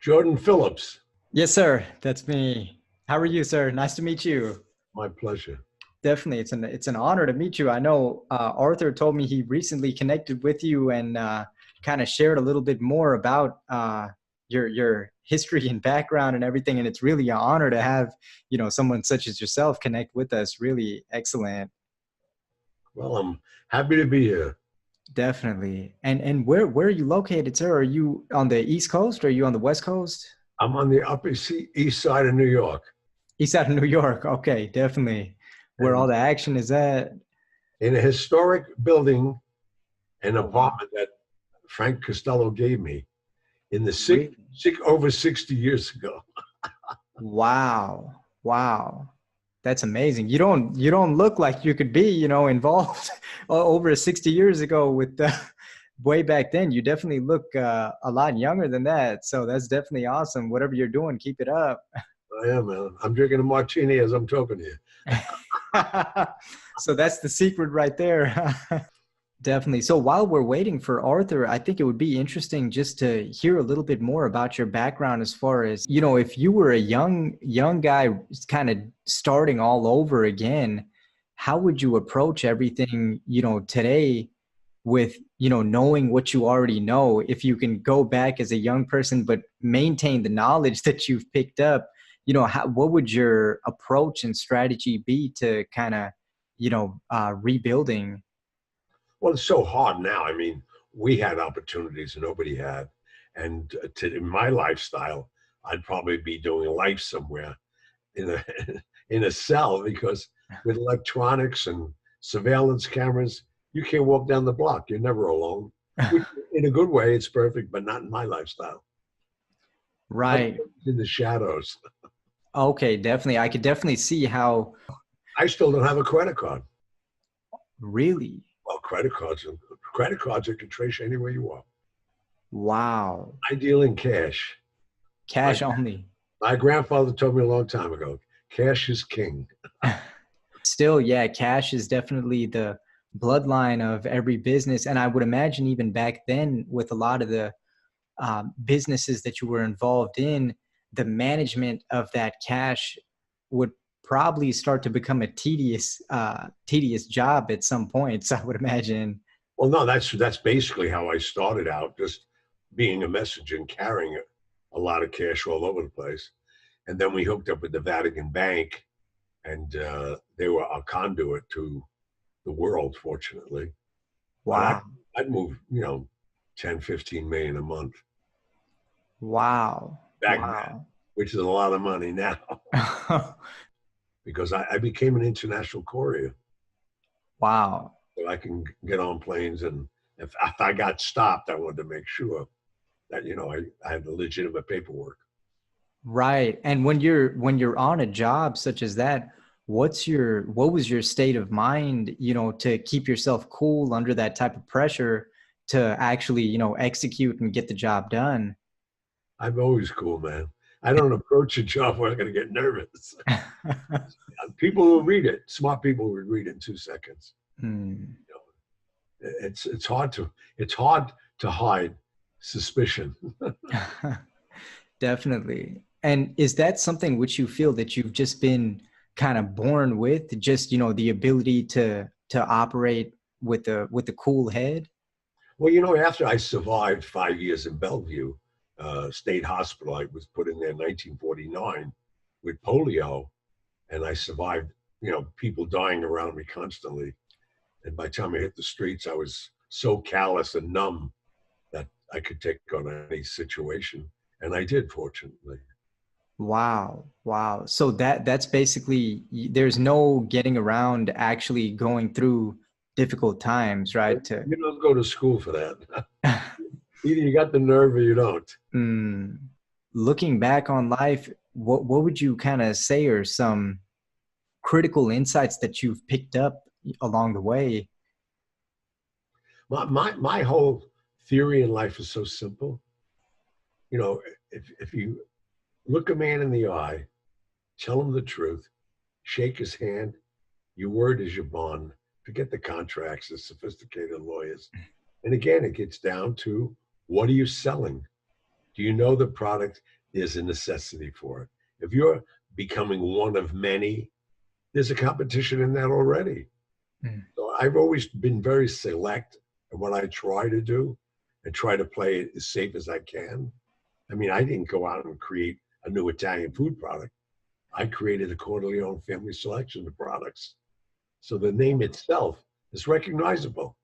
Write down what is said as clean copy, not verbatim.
Jordan Phillips, Yes, sir. That's me. How are you, sir? Nice to meet you. my pleasure. Definitely, it's an honor to meet you. I know Arthur told me he recently connected with you and kind of shared a little bit more about your history and background and everything. And it's really an honor to have someone such as yourself connect with us. Really excellent. Well, I'm happy to be here. Definitely. And where are you located, sir? Are you on the East Coast or are you on the West Coast? I'm on the East Side of New York, East side of New York. Okay, definitely. Where all and the action is at. in a historic building, an Oh, wow. apartment that Frank Costello gave me in the Really? over 60 years ago. Wow. Wow. That's amazing. You don't look like you could be, involved over 60 years ago with way back then. You definitely look a lot younger than that. So that's definitely awesome. Whatever you're doing, keep it up. I am, man. I'm drinking a martini as I'm talking to you. So that's the secret right there. Definitely. So while we're waiting for Arthur, I think it would be interesting just to hear a little bit more about your background as far as, if you were a young guy kind of starting all over again, how would you approach everything, today with, knowing what you already know? If you can go back as a young person, but maintain the knowledge that you've picked up, what would your approach and strategy be to kind of, rebuilding? Well, it's so hard now. I mean, we had opportunities nobody had. And in my lifestyle, I'd probably be doing life somewhere in a in a cell because with electronics and surveillance cameras, you can't walk down the block. You're never alone. Which, in a good way, it's perfect, but not in my lifestyle. I'm Right. in the shadows. Okay, definitely. I could definitely see how I still don't have a credit card. really. Well, credit cards you can trace anywhere you want. Wow. I deal in cash. My Cash only. my grandfather told me a long time ago, cash is king. Still, yeah, cash is definitely the bloodline of every business. And I would imagine even back then, with a lot of the businesses that you were involved in, the management of that cash would probably start to become a tedious job at some points, I would imagine. Well, no, that's basically how I started out, just being a messenger and carrying a lot of cash all over the place. And then we hooked up with the Vatican Bank, and they were a conduit to the world, fortunately. But Wow. I'd move, 10, 15 million a month Wow. back then, Wow. which is a lot of money now because I became an international courier. Wow. So I can get on planes, and if I got stopped, I wanted to make sure that I had the legitimate paperwork. Right. And when you're on a job such as that, what was your state of mind, to keep yourself cool under that type of pressure to actually, execute and get the job done? I'm always cool, man. I don't approach a job where I'm going to get nervous. People will read it. Smart people will read it in 2 seconds. Hmm. You know, it's hard to hide suspicion. Definitely. And is that something which you feel that you've just been kind of born with, just, the ability to operate with a cool head? Well, after I survived 5 years in Bellevue State Hospital, I was put in there in 1949 with polio, and I survived. People dying around me constantly. And by the time I hit the streets, I was so callous and numb that I could take on any situation, and I did, fortunately. Wow. Wow. So that's basically there's no getting around actually going through difficult times, right? To You don't go to school for that. Either you got the nerve or you don't. mm, looking back on life, what would you kind of say are some critical insights that you've picked up along the way? My whole theory in life is so simple. You know, if you look a man in the eye, tell him the truth, shake his hand, your word is your bond. Forget the contracts, the sophisticated lawyers. And again, it gets down to what are you selling? Do you know the product? There's a necessity for it. If you're becoming one of many, there's a competition in that already. Mm. So I've always been very select in what I try to do and try to play it as safe as I can. I mean, I didn't go out and create a new Italian food product. I created a quarterly owned family selection of products. So the name itself is recognizable.